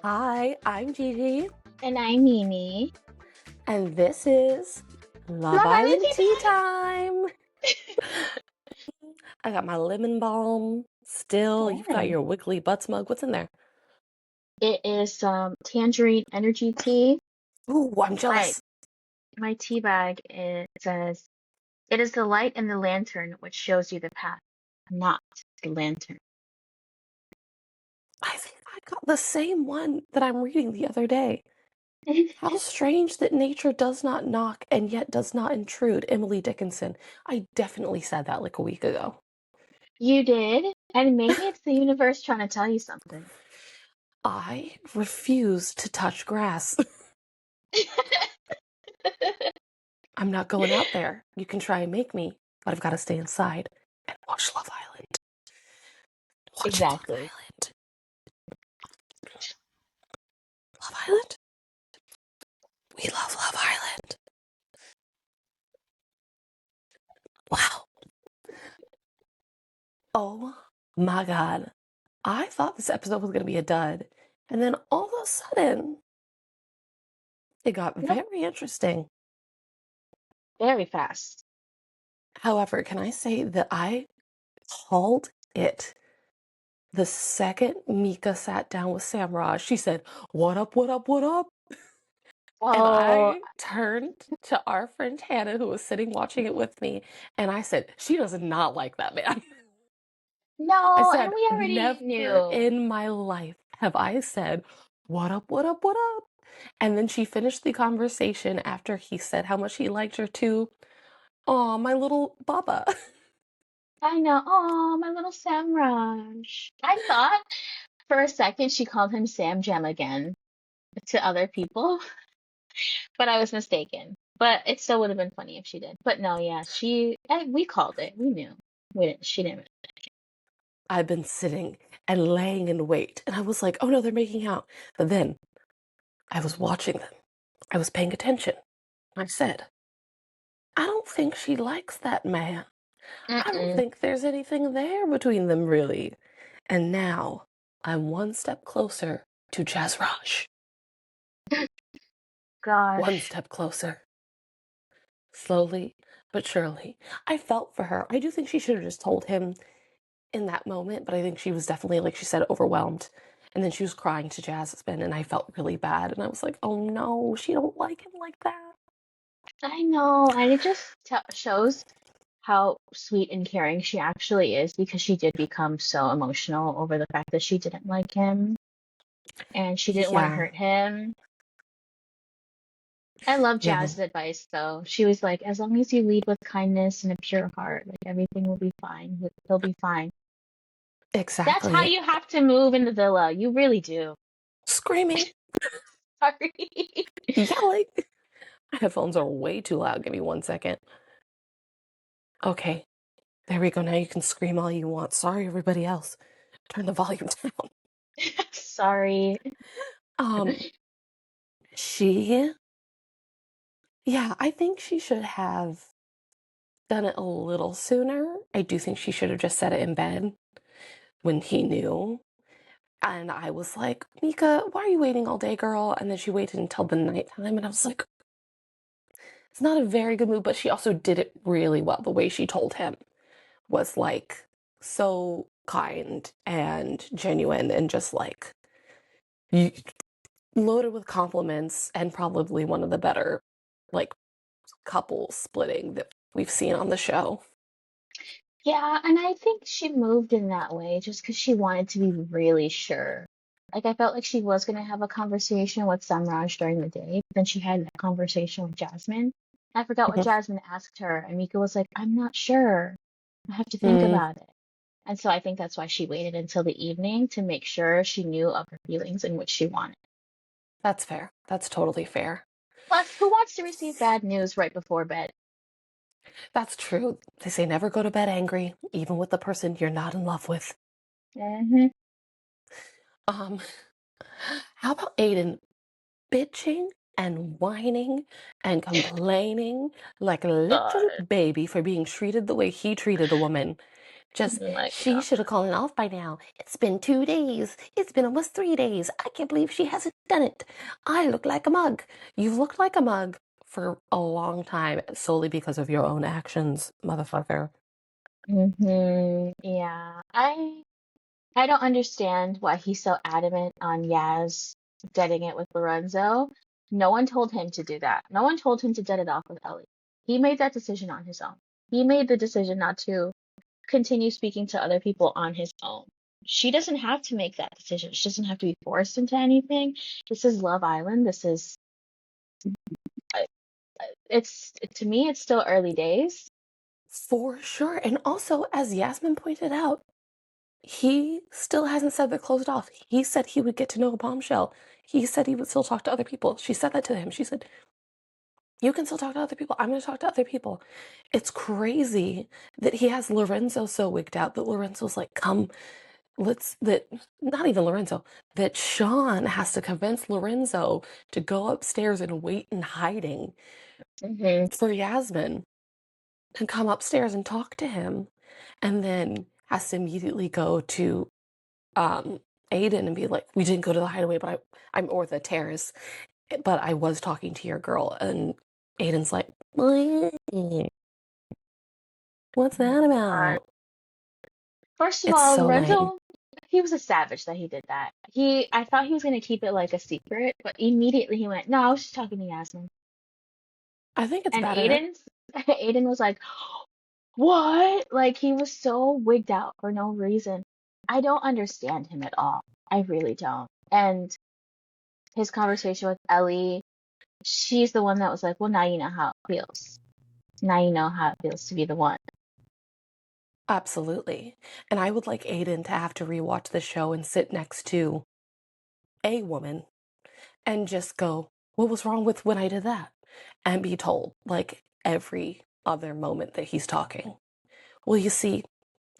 Hi, I'm Gigi, And I'm Mimi. and this is Love Love Island Island Tea Tea Time. I got my lemon balm still. You've got Time. your wiggly butt mug. What's in there? It is some tangerine energy tea. Ooh, I'm My jealous. my tea bag, it says, "It is the light and the lantern which shows you the path, not the lantern." I think I got the same one that I'm reading the other day. How strange that nature does not knock and yet does not intrude. Emily Dickinson. I definitely said that like a week ago. You did, and maybe it's the universe trying to tell you something. I refuse to touch grass. I'm not going out there. You can try and make me, but I've got to stay inside and watch Love Island. Watch Love Exactly. Island. Love Island? We love Love Island. Wow. Oh my God. I thought this episode was going to be a dud. And then all of a sudden, it got Yep, very interesting. very fast. However, can I say that I called it the second Mica sat down with Samraj? She said, "What up, what up, what up?" And Oh, I turned to our friend Hannah, who was sitting watching it with me, and I said, "She does not like that man." I no, and said, we already "Never knew. in my life have I said, 'What up, what up, what up?'" And then she finished the conversation after he said how much he liked her too. "Aw, my little Baba." I know. Oh, my little Samraj. I thought for a second she called him Sam Jam again to other people, but I was mistaken. But it still would have been funny if she did. But no, yeah, we called it. We knew. She didn't. I've been sitting and laying in wait, and I was like, "Oh no, they're making out." But then I was watching them. I was paying attention. I said, "I don't think she likes that man. I don't Mm-mm. think there's anything there between them, really." And now I'm one step closer to Jazraj. One Gosh. step closer. Slowly but surely. I felt for her. I do think she should have just told him in that moment, but I think she was definitely, like she said, overwhelmed. And then she was crying to Jasmine, and I felt really bad. And I was like, oh no, she don't like him like that. I know. And it just shows how sweet and caring she actually is because she did become so emotional over the fact that she didn't like him and she didn't want to Yeah, hurt him. I love yeah, Jazz's advice though. She was like, as long as you lead with kindness and a pure heart, like everything will be fine. He'll be fine. That's how exactly. you have to move in the villa. You really do. Screaming, Sorry. yelling. My headphones are way too loud. Give me 1 second. Okay, there we go. Now you can scream all you want. Sorry, everybody else. Turn the volume down. Sorry. Um, she, yeah, I think she should have done it a little sooner. I do think she should have just said it in bed when he knew. And I was like, Mica, why are you waiting all day, girl? And then she waited until the nighttime, and I was like, it's not a very good move, but she also did it really well. The way she told him was like so kind and genuine and just like you, loaded with compliments and probably one of the better like couple splitting that we've seen on the show. Yeah, and I think she moved in that way just because she wanted to be really sure. Like I felt like she was gonna have a conversation with Samraj during the day, but then she had that conversation with Jasmine. I forgot what Jasmine asked her, and Mika was like, "I'm not sure. I have to think Mm, about it." And so I think that's why she waited until the evening to make sure she knew of her feelings and what she wanted. that's fair. That's totally fair. Plus, who wants to receive bad news right before bed? That's true. They say never go to bed angry, even with the person you're not in love with. Hmm. Um, how about Aidan bitching and whining and complaining like a little God. baby for being treated the way he treated a woman? Just, Oh my she God. should have called it off by now. It's been 2 days. It's been almost 3 days. I can't believe she hasn't done it. I look like a mug. You've looked like a mug for a long time solely because of your own actions, motherfucker. Yeah. I don't understand why he's so adamant on Yaz getting it with Lorenzo. No one told him to do that. No one told him to get it off with Ellie. He made that decision on his own. He made the decision not to continue speaking to other people on his own. She doesn't have to make that decision. She doesn't have to be forced into anything. This is Love Island. This is it's to me it's still early days. For sure. And also, as Yasmin pointed out, he still hasn't said they're closed off. He said he would get to know a Bombshell. He said he would still talk to other people. She said that to him. She said, you can still talk to other people. I'm going to talk to other people. It's crazy that he has Lorenzo so wigged out that Lorenzo's like, come, that, not even Lorenzo, that Sean has to convince Lorenzo to go upstairs and wait in hiding Hmm. for Yasmin and come upstairs and talk to him. And then has to immediately go to um Aidan and be like, we didn't go to the hideaway, but I'm or the terrace, but I was talking to your girl. And Aidan's like, what's that about? First of It's all, so lame. Lorenzo, he was a savage that he did that. I thought he was gonna keep it like a secret, but immediately he went, "No, I was just talking to Yasmin." I think it's And better. Aiden was like, "What?" Like he was so wigged out for no reason. I don't understand him at all. I really don't. And his conversation with Ellie, she's the one that was like, "Well, now you know how it feels. Now you know how it feels to be the one." Absolutely. And I would like Aidan to have to rewatch the show and sit next to a woman and just go, what was wrong with when I did that? And be told, like, every other moment that he's talking. Well, you see,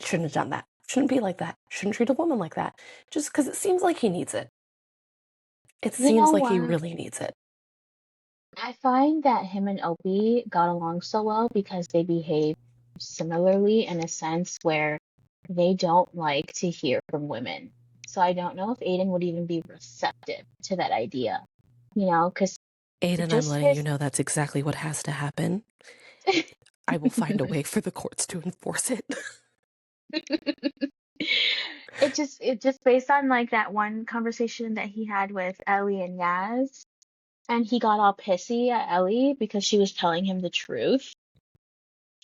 shouldn't have done that. Shouldn't be like that. Shouldn't treat a woman like that. Just because it seems like he needs it. It You know seems like he what? really needs it. I find that him and Opie got along so well because they behave similarly in a sense where they don't like to hear from women. So I don't know if Aiden would even be receptive to that idea, because Aidan, I'm just letting you his know that's exactly what has to happen. I will find a way for the courts to enforce it. it just based on like that one conversation that he had with Ellie and Yaz, and he got all pissy at Ellie because she was telling him the truth.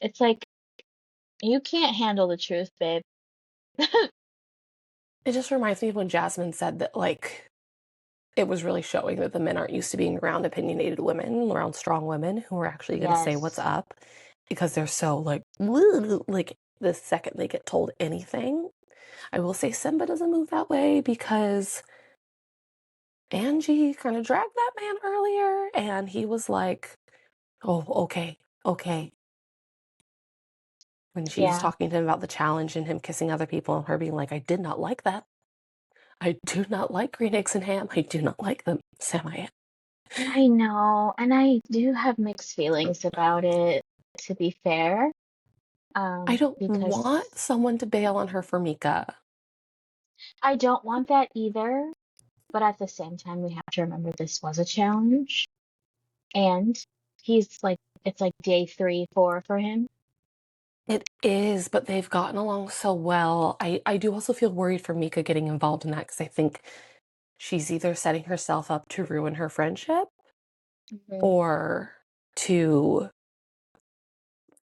It's like you can't handle the truth, babe. It just reminds me of when Jasmine said that, like, it was really showing that the men aren't used to being around opinionated women, around strong women who are actually going to say what's Yes. up because they're so, like, woo, like, the second they get told anything. I will say Simba doesn't move that way because Angie kind of dragged that man earlier and he was like, oh, okay, okay. When she's Yeah. talking to him about the challenge and him kissing other people and her being like, I did not like that. I do not like green eggs and ham. I do not like them. Sam, I I know, and I do have mixed feelings about it, to be fair. I don't Because want someone to bail on her for Mica. I don't want that either, but at the same time, we have to remember this was a challenge, and he's like, it's like day 3, 4 for him. It is, but they've gotten along so well. I do also feel worried for Mica getting involved in that because I think she's either setting herself up to ruin her friendship Hmm. or to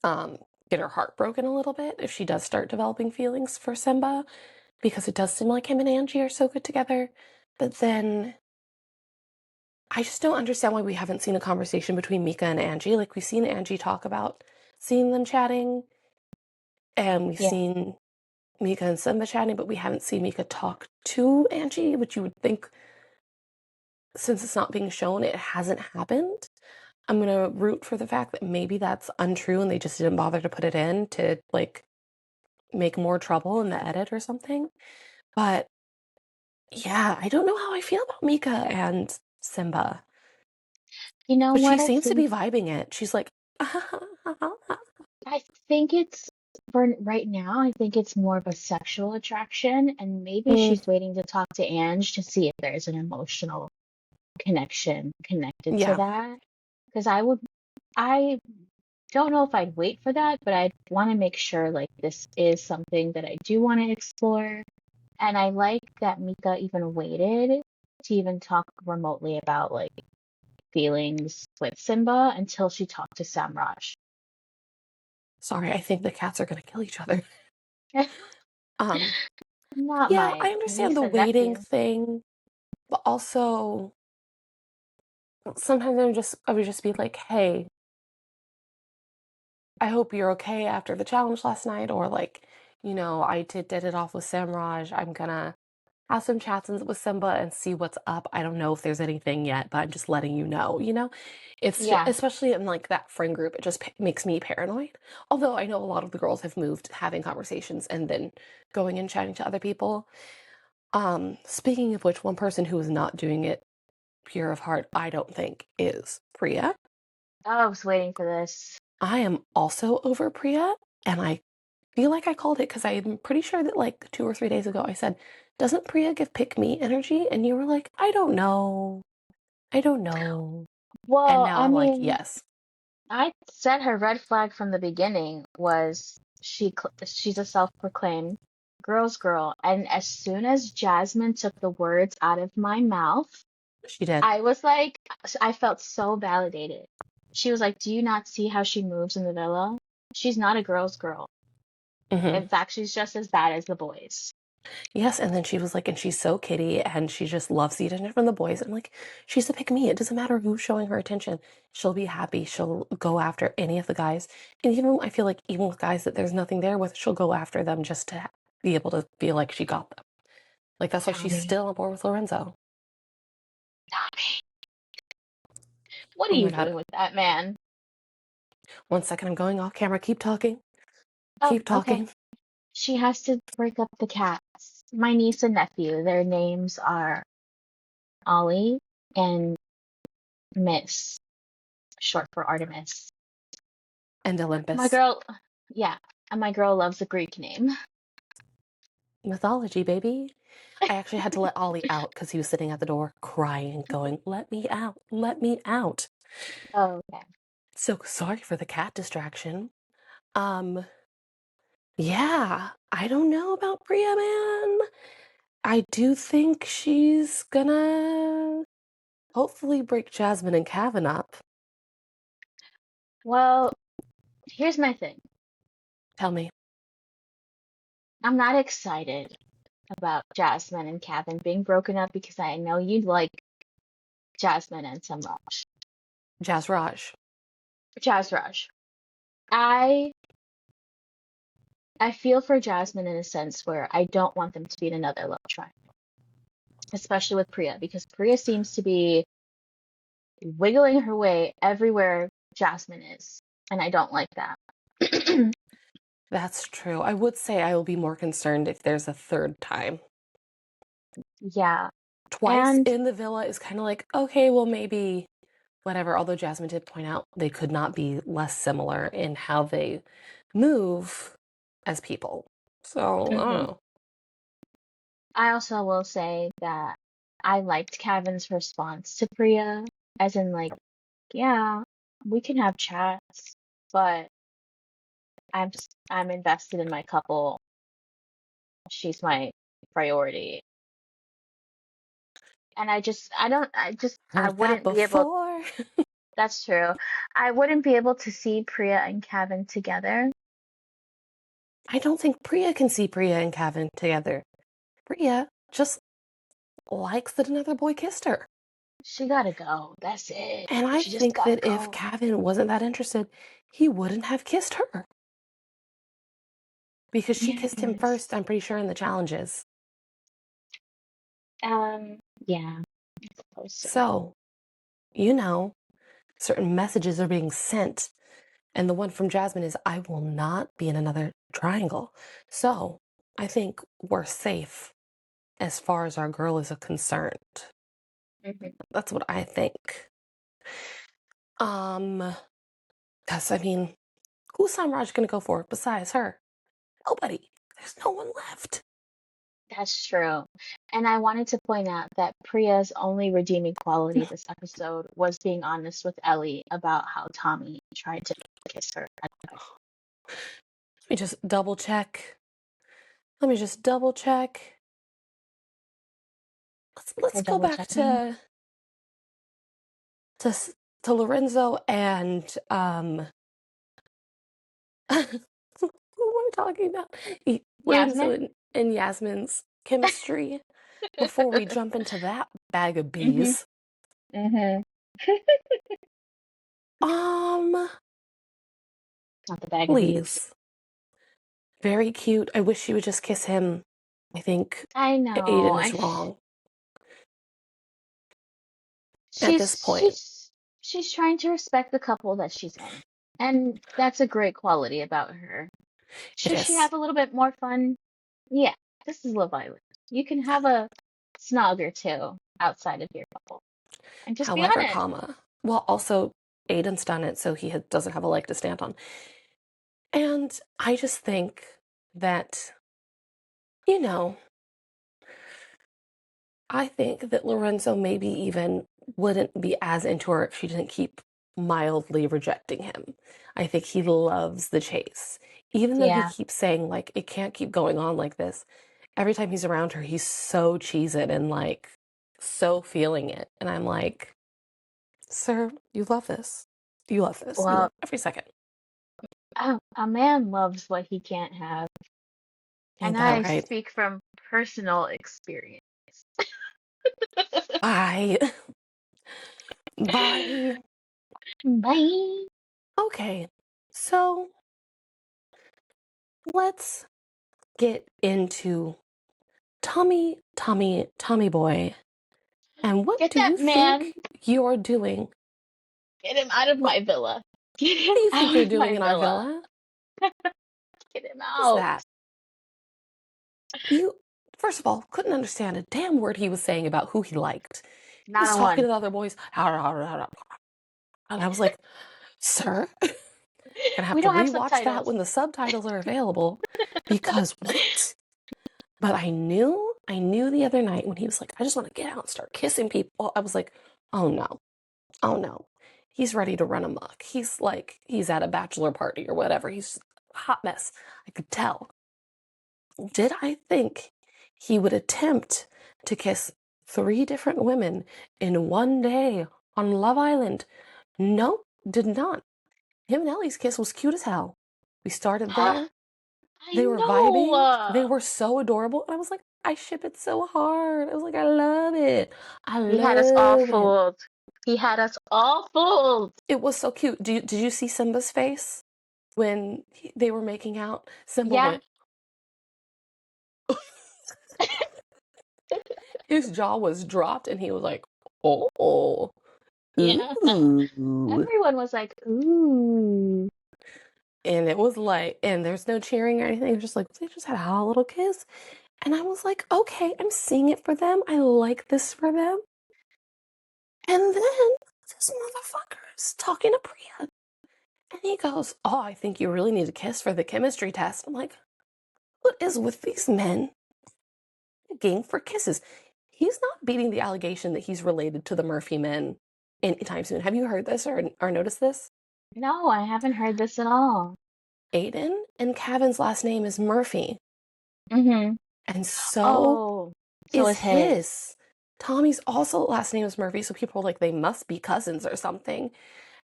um, get her heart broken a little bit if she does start developing feelings for Simba, because it does seem like him and Angie are so good together. But then I just don't understand why we haven't seen a conversation between Mica and Angie. Like, we've seen Angie talk about seeing them chatting, and we've Yeah, seen Mica and Simba chatting, but we haven't seen Mica talk to Angie, which you would think, since it's not being shown, it hasn't happened. I'm gonna root for the fact that maybe that's untrue and they just didn't bother to put it in to, like, make more trouble in the edit or something. But yeah, I don't know how I feel about Mica and Simba. you know But she what I seems to think? be vibing it. She's like, I think it's for right now, I think it's more of a sexual attraction, and maybe Mm, she's waiting to talk to Ange to see if there's an emotional connection connected to yeah. that. Because I don't know if I'd wait for that, but I'd want to make sure like this is something that I do want to explore. And I like that Mica even waited to even talk remotely about like feelings with Simba until she talked to Samraj. Sorry, I think the cats are gonna kill each other. Um, Not yeah, my I understand niece the and waiting nephew. thing, but also sometimes I would just be like, hey, I hope you're okay after the challenge last night, or like, I did it off with Samraj. I'm gonna have some chats with Simba and see what's up. I don't know if there's anything yet, but I'm just letting you know. It's just, Yeah, especially in like that friend group, it just makes me paranoid. Although I know a lot of the girls have moved having conversations and then going and chatting to other people. Speaking of which, one person who is not doing it pure of heart, I don't think, is Priya. oh, I was waiting for this. I am also over Priya, and I feel like I called it because I'm pretty sure that like 2 or 3 days ago I said, "Doesn't Priya give pick me energy?" And you were like, "I don't know, I don't know." And Well, now I I'm like, mean, "Yes, I said her red flag from the beginning was she's a self-proclaimed girl's girl, and as soon as Jasmine took the words out of my mouth, she did." I was like, I felt so validated. She was like, "Do you not see how she moves in the villa? She's not a girl's girl. Hmm. In fact, she's just as bad as the boys." Yes, and then she was like, and she's so kitty, and she just loves the attention from the boys. I'm like, she's a pick me. It doesn't matter who's showing her attention. She'll be happy. She'll go after any of the guys. And even I feel like even with guys that there's nothing there with, she'll go after them just to be able to feel like she got them. Like that's why she's Tommy, still on board with Lorenzo. Tommy, what are Oh my you God. doing with that man? 1 second, I'm going off camera. Keep talking. Oh, Keep okay. talking. She has to break up the cats. My niece and nephew, their names are Ollie and Miss, short for Artemis. And My Olympus. girl, yeah, and my girl loves a Greek name. Mythology, baby. I actually had to let Ollie out because he was sitting at the door crying, going, "Let me out. Let me out." Oh, okay. So sorry for the cat distraction. Um, yeah, I don't know about Priya, man. I do think she's gonna hopefully break Jasmine and Cavan up. Well, here's my thing. Tell me, I'm not excited about Jasmine and Kevin being broken up because I know you like Jasmine and Samraj. Jazz Raj. Raj. I I feel for Jasmine in a sense where I don't want them to be in another love triangle, especially with Priya, because Priya seems to be wiggling her way everywhere Jasmine is, and I don't like that. That's true. I would say I will be more concerned if there's a third time. Yeah, Twice and in the villa is kind of like, okay, well, maybe whatever. Although Jasmine did point out they could not be less similar in how they move as people. So, I don't mhm. know. I also will say that I liked Kevin's response to Priya, as in like, yeah, we can have chats, but I'm invested in my couple. She's my priority. And I Heard that wouldn't be able, before. that's true. I wouldn't be able to see Priya and Kevin together. I don't think Priya can see Priya and Cavan together. Priya just likes that another boy kissed her. She gotta go. That's it. And I She just think gotta that if go. Cavan wasn't that interested, he wouldn't have kissed her. Because she kissed him Yes. first, I'm pretty sure, in the challenges. Yeah, I suppose so. So, you know, certain messages are being sent. And the one from Jasmine is, I will not be in another triangle. So, I think we're safe as far as our girl is concerned. Hmm. That's what I think. Um, because I mean, who's Samraj gonna go for besides her? Nobody. There's no one left. That's true. And I wanted to point out that Priya's only redeeming quality this episode was being honest with Ellie about how Tommy tried to kiss her. Let me just double check. Let me just double check. Let's They're go double back checking. to to Lorenzo and who am I talking about? Lorenzo Yasmin? and Yasmin's chemistry before we jump into that bag of Mm-hmm. bees. Mm-hmm. Um, Not the bag of bees. please. Very cute. I wish she would just kiss him. I think I know. Aidan is wrong at this She's point. she's she's trying to respect the couple that she's in. And that's a great quality about her. It Should she is. have a little bit more fun? Yeah, this is Love Island. You can have a snog or two outside of your couple. And just be However, honest. comma. Well, also, Aidan's done it, so he doesn't have a leg to stand on. And I just think that, you know, I think that Lorenzo maybe even wouldn't be as into her if she didn't keep mildly rejecting him. I think he loves the chase. Even though he Yeah. keeps saying, like, it can't keep going on like this, every time he's around her, he's so cheesing and, like, so feeling it. And I'm like, sir, you love this. You love this. You Well, love every second. a man loves what he can't have. And Ain't that I right? speak from personal experience. Bye. Bye. Bye. Okay. So let's get into Tommy boy. And what Get do you that man. think you're doing? Get him out of What my villa. Get him do you think out you're of doing my in our villa. villa? Get him What is out. that? You, first of all, couldn't understand a damn word he was saying about who he liked. He was Not a talking one. to the other boys, and I was like, sir, gonna have We to don't have rewatch that subtitles. when the subtitles are available because what? But I knew the other night when he was like, I just want to get out and start kissing people. I was like, oh no, oh no. He's ready to run amok. He's like, he's at a bachelor party or whatever. He's a hot mess. I could tell. Did I think he would attempt to kiss 3 different women in one day on Love Island? Nope, did not. Him and Ellie's kiss was cute as hell. We started I there. They were vibing. They know. were so adorable. And I was like, I ship it so hard. I was like, I love it. I He had us all love it. fooled. He had us all fooled. It was so cute. Did you see Simba's face when they were making out? Simba Yeah. went, his jaw was dropped and he was like, oh, Yeah. ooh. Everyone was like, ooh. And it was like, and there's no cheering or anything. It was just like, they just had a little kiss. And I was like, okay, I'm seeing it for them. I like this for them. And then this motherfucker is talking to Priya. And he goes, oh, I think you really need to kiss for the chemistry test. I'm like, what is with these men begging for kisses? He's not beating the allegation that he's related to the Murphy men anytime soon. Have you heard this or noticed this? No, I haven't heard this at all. Aidan and Kevin's last name is Murphy. Mm-hmm. And so Oh, so is is his. his. Tommy's also last name is Murphy, so people are like, they must be cousins or something.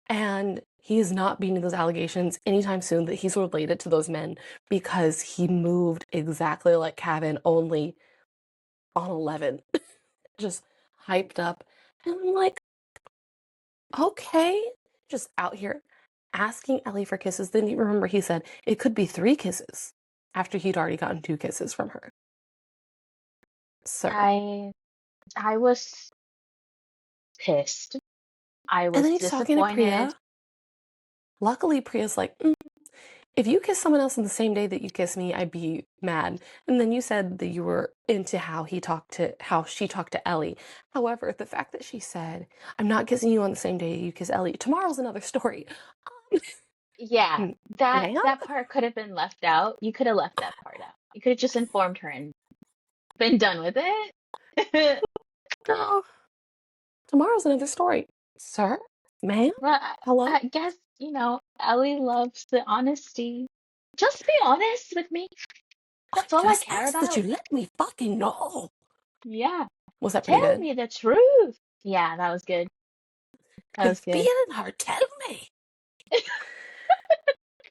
And he is not beating those allegations anytime soon that he's related to those men because he moved exactly like Kevin, only on 11. Just hyped up. And I'm like, okay. Just out here asking Ellie for kisses. Then you remember he said it could be 3 kisses after he'd already gotten 2 kisses from her. Sir. I I was pissed. I And was then he's talking to disappointed. Priya. Luckily, Priya's like, if you kiss someone else on the same day that you kiss me, I'd be mad. And then you said that you were into how she talked to Ellie. However, the fact that she said, I'm not kissing you on the same day you kiss Ellie, tomorrow's another story. Yeah, that Ma'am? that part could have been left out. You could have left that part out. You could have just informed her and been done with it. Girl, tomorrow's another story. Sir? Ma'am? Well, Hello? I guess, Ellie loves the honesty. Just be honest with me. I That's all I just care asked that you about. let me fucking know. Yeah. Was that pretty Tell good? me the truth. Yeah, that was good. That You're was good. feeling her, tell me.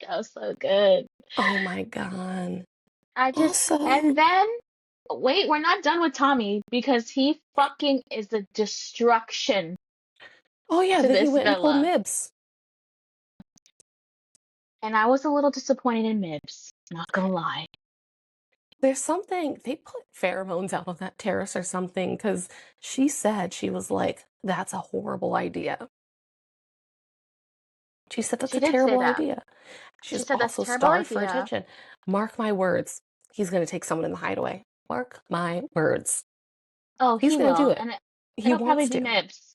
That was so good. Oh my god. And Also, then, wait, we're not done with Tommy because he fucking is a destruction oh yeah, to then he this went and pulled villa. Mibs. And I was a little disappointed in Mibs, not gonna lie. There's something, they put pheromones out on that terrace or something, because she said, she was like, that's a horrible idea. She said that's She a did say terrible that. idea. She She's said that's a also terrible starved for idea. attention. Mark my words. He's going to take someone in the hideaway. Mark my words. Oh, He's he going to do will. it. And He it'll probably wants be to. Mibs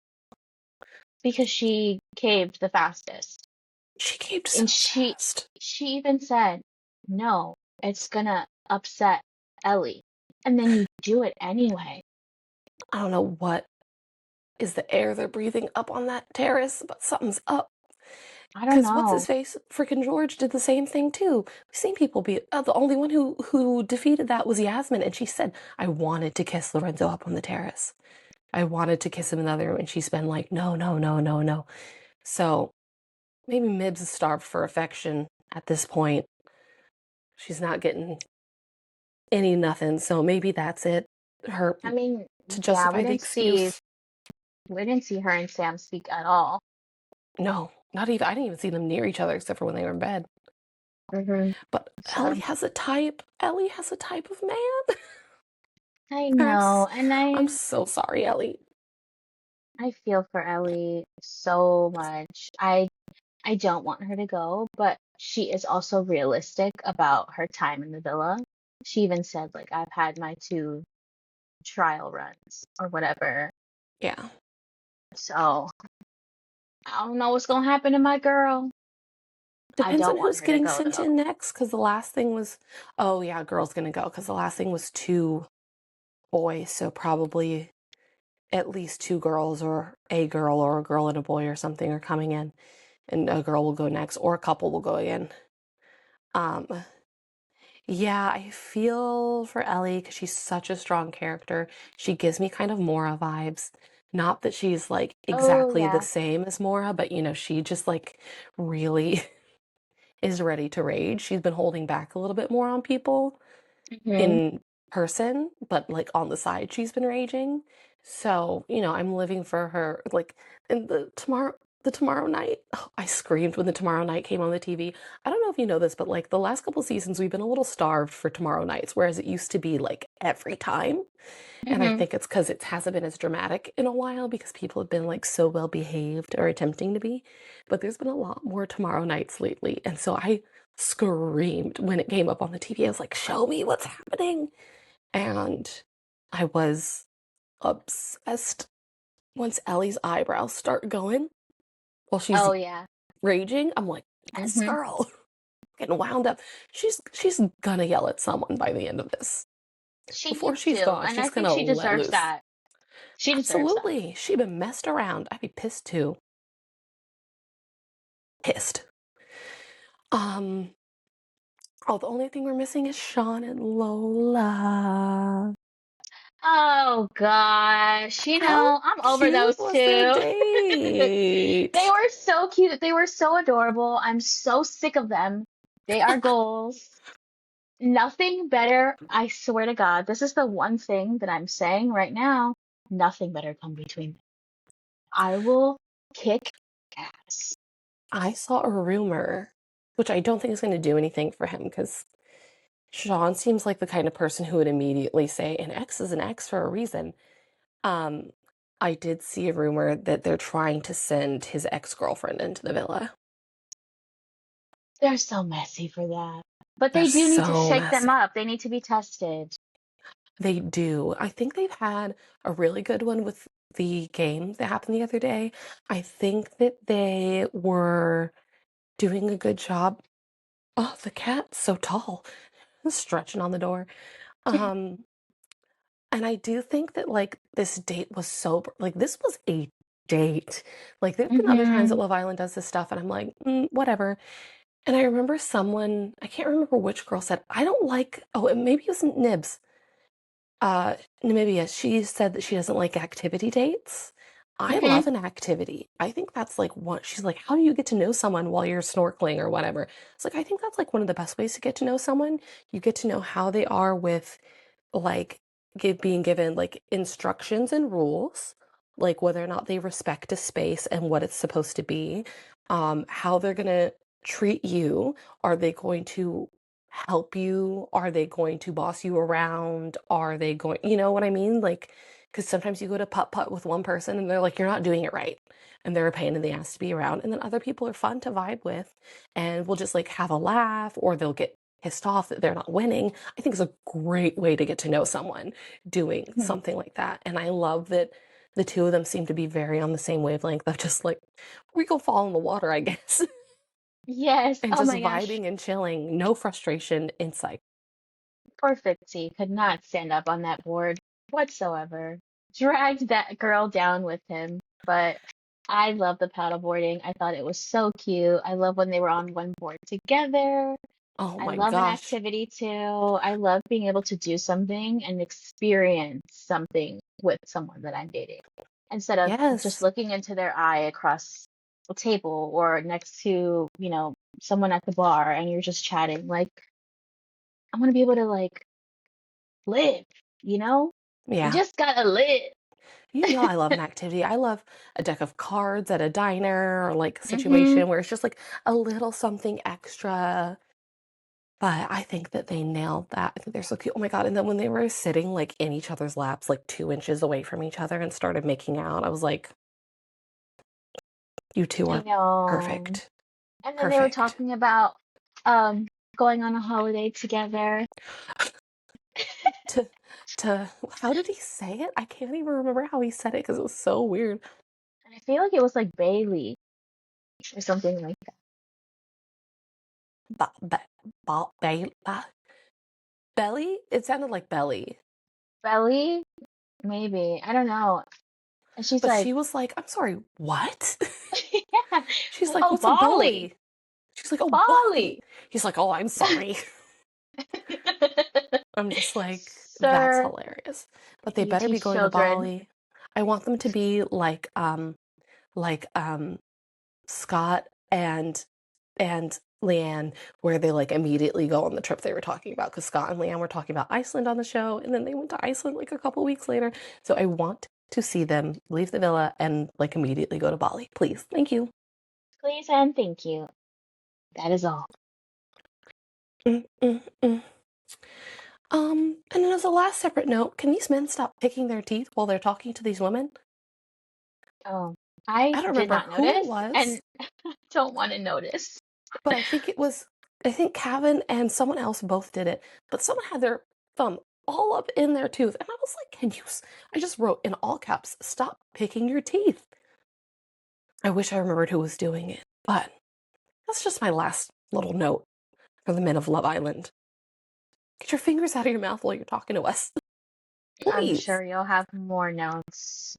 because she caved the fastest. She caved so And fast. she even said, "No, it's gonna upset Ellie." And then you do it anyway. I don't know what is the air they're breathing up on that terrace, but something's up. I don't Because what's know. his face? Freaking George did the same thing too. We've seen people be. The only one who defeated that was Yasmin, and she said, "I wanted to kiss Lorenzo up on the terrace. I wanted to kiss him in the other room," and she's been like, "No, no, no, no, no." So maybe Mibs is starved for affection at this point. She's not getting any nothing, so maybe that's it. Her I mean, to yeah, justify the excuse. we didn't see her and Sam speak at all. No, not even. I didn't even see them near each other except for when they were in bed. Hmm. But So Ellie has a type. Ellie has a type of man. I I'm know, and I'm so sorry, Ellie. I feel for Ellie so much. I don't want her to go, but she is also realistic about her time in the villa. She even said, like, I've had my two trial runs or whatever. Yeah. So I don't know what's gonna happen to my girl. I Depends don't on want who's her to getting go sent though. in next, because the last thing was, oh yeah, girl's gonna go, because the last thing was two boys, so probably at least two girls or a girl and a boy or something are coming in, and a girl will go next, or a couple will go in. Um, yeah, I feel for Ellie because she's such a strong character. She gives me kind of Mora vibes. Not that she's like Oh exactly the yeah. same as Mora, but she just like really is ready to rage. She's been holding back a little bit more on people Hmm. in person, but like on the side, she's been raging. So, I'm living for her. Like, in the tomorrow night, oh, I screamed when the tomorrow night came on the TV. I don't know if you know this, but like the last couple seasons, we've been a little starved for tomorrow nights, whereas it used to be like every time. And I Hmm. think it's because it hasn't been as dramatic in a while because people have been like so well behaved or attempting to be. But there's been a lot more tomorrow nights lately. And so I screamed when it came up on the TV. I was like, show me what's happening. And I was obsessed once Ellie's eyebrows start going while she's Oh yeah. raging. I'm like, yes, Hmm. girl. Getting wound up. She's gonna yell at someone by the end of this. She Before needs she's to, gone, and I she's think gonna she let deserves loose. that. She deserves that. Absolutely. She been messed around. I'd be pissed too. Pissed. Um, oh, the only thing we're missing is Sean and Lola. Oh gosh, How I'm over cute those was their two. They date? were so cute. They were so adorable. I'm so sick of them. They are goals. Nothing better, I swear to God, this is the one thing that I'm saying right now. Nothing better come between them. I will kick ass. I saw a rumor, which I don't think is going to do anything for him because Sean seems like the kind of person who would immediately say an ex is an ex for a reason. Um, I did see a rumor that they're trying to send his ex-girlfriend into the villa. They're so messy for that. But They're they do need to so shake them messy. up. They need to be tested. They do. I think they've had a really good one with the game that happened the other day. I think that they were doing a good job. Oh, the cat's so tall, stretching on the door. Um, and I do think that like this date was so like this was a date. Like there've been other times that Mm-hmm. Love Island does this stuff, and I'm like, whatever. And I remember someone, I can't remember which girl said, I don't like. Oh, maybe it was Nibs. Namibia, she said that she doesn't like activity dates. I Mm-hmm. love an activity. I think that's like what she's like, how do you get to know someone while you're snorkeling or whatever? It's like, I think that's like one of the best ways to get to know someone. You get to know how they are with like being given like instructions and rules, like whether or not they respect a space and what it's supposed to be, how they're gonna treat you. Are they going to help you? Are they going to boss you around? Are they going, you know what I mean? Like, because sometimes you go to putt putt with one person and they're like, you're not doing it right. And they're a pain in the ass to be around. And then other people are fun to vibe with and will just like have a laugh or they'll get pissed off that they're not winning. I think is a great way to get to know someone doing something like that. And I love that the two of them seem to be very on the same wavelength of just like, we go fall in the water, I guess, Yes. and Oh just my gosh. vibing and chilling. No frustration in sight. Perfect. Could not stand up on that board whatsoever. Dragged that girl down with him. But I love the paddleboarding. I thought it was so cute. I love when they were on one board together. Oh I my love an gosh. activity too. I love being able to do something and experience something with someone that I'm dating instead of just Yes. looking into their eye across a table or next to, someone at the bar and you're just chatting. Like, I want to be able to like live, you know? You Yeah. just gotta live. You know, I love an activity. I love a deck of cards at a diner or like a Mm-hmm. situation where it's just like a little something extra. But I think that they nailed that. I think they're so cute. Oh my God. And then when they were sitting like in each other's laps, like 2 inches away from each other and started making out, I was like, you two I are know. perfect. And then they were Perfect. talking about um going on a holiday together. To, how did he say it? I can't even remember how he said it because it was so weird. And I feel like it was like Bailey or something like that. Ba, ba, belly? It sounded like belly. Belly? Maybe. I don't know. And she's But like, she was like, I'm sorry, what? yeah. She's Like, like, oh, what's a Bali. Bali? She's like, oh, Bali. Bali. He's like, oh, I'm sorry. I'm just like, that's Sir, hilarious. But they you better be teach going to children. Bali. I want them to be like Scott and Leanne, where they like immediately go on the trip they were talking about. Because Scott and Leanne were talking about Iceland on the show, and then they went to Iceland like a couple weeks later. So I want to see them leave the villa and like immediately go to Bali. Please. Thank you. Please and thank you. That is all. Mm, mm, mm. And then as a last separate note, can these men stop picking their teeth while they're talking to these women? Oh, I I don't did remember not who it notice was, and don't want to notice. but I think Kevin and someone else both did it, but someone had their thumb all up in their tooth. And I was like, I just wrote in all caps, stop picking your teeth. I wish I remembered who was doing it, but that's just my last little note for the men of Love Island. Get your fingers out of your mouth while you're talking to us. I'm Please. sure you'll have more notes.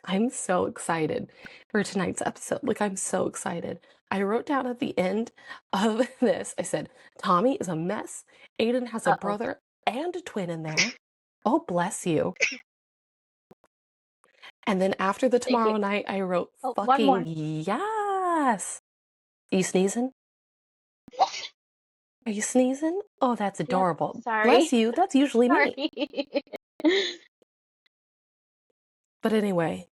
I'm so excited for tonight's episode. Like, I'm so excited. I wrote down at the end of this, I said, Tommy is a mess. Aidan has a Uh-oh. brother and a twin in there. Oh, bless you. And then after the Thank you. tomorrow night, I wrote, Oh, one fucking more. yes. Are you sneezing? Are you sneezing? Oh, that's Yep. adorable. Sorry. Bless you. That's usually me. Sorry. But anyway,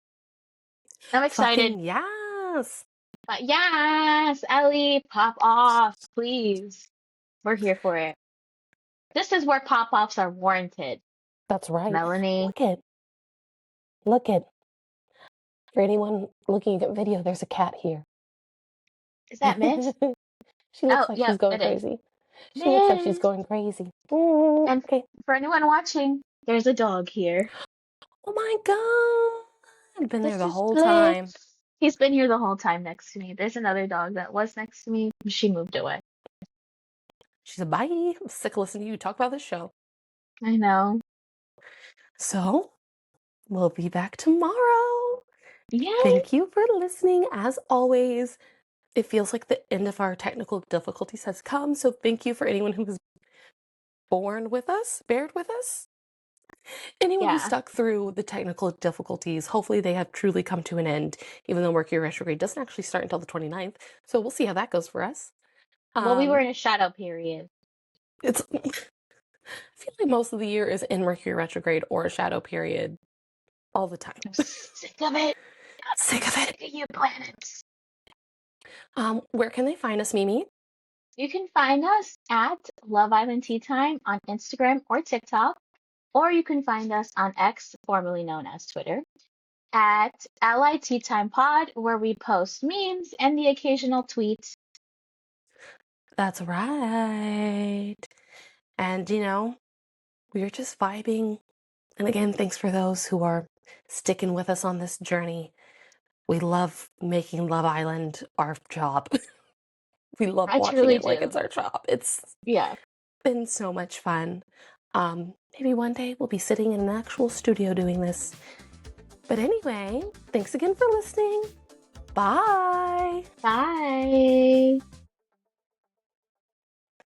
I'm excited. fucking yes. But yes, Ellie, pop off, please. We're here for it. This is where pop offs are warranted. That's right. Melanie, Look at, for anyone looking at video, there's a cat here. is that Miss? She looks Oh, like she's yep, going it is. crazy. She looks like she's Miss. going crazy. And Okay. for anyone watching, there's a dog here. Oh my God. I've been there This the is whole Bliss. time. He's been here the whole time next to me. There's another dog that was next to me. She moved away. She said, bye. I'm sick of listening to you talk about this show. I know. So we'll be back tomorrow. Yay! Thank you for listening. As always, it feels like the end of our technical difficulties has come. So thank you for anyone who has bared with us. Anyone who Yeah. stuck through the technical difficulties, hopefully they have truly come to an end, even though Mercury retrograde doesn't actually start until the 29th. So we'll see how that goes for us. Well, we were Um, in a shadow period. it's I feel like most of the year is in Mercury retrograde or a shadow period all the time. I'm sick of it. Sick of it. Sick of you planets. Where can they find us, Mimi? You can find us at Love Island Tea Time on Instagram or TikTok, or you can find us on X, formerly known as Twitter, at Ally Tea Time Pod, where we post memes and the occasional tweet. That's right. And we're just vibing. And again, thanks for those who are sticking with us on this journey. We love making Love Island our job. We love I watching truly it like do. it's our job. It's Yeah. been so much fun. Maybe one day we'll be sitting in an actual studio doing this. But anyway, thanks again for listening. Bye. Bye.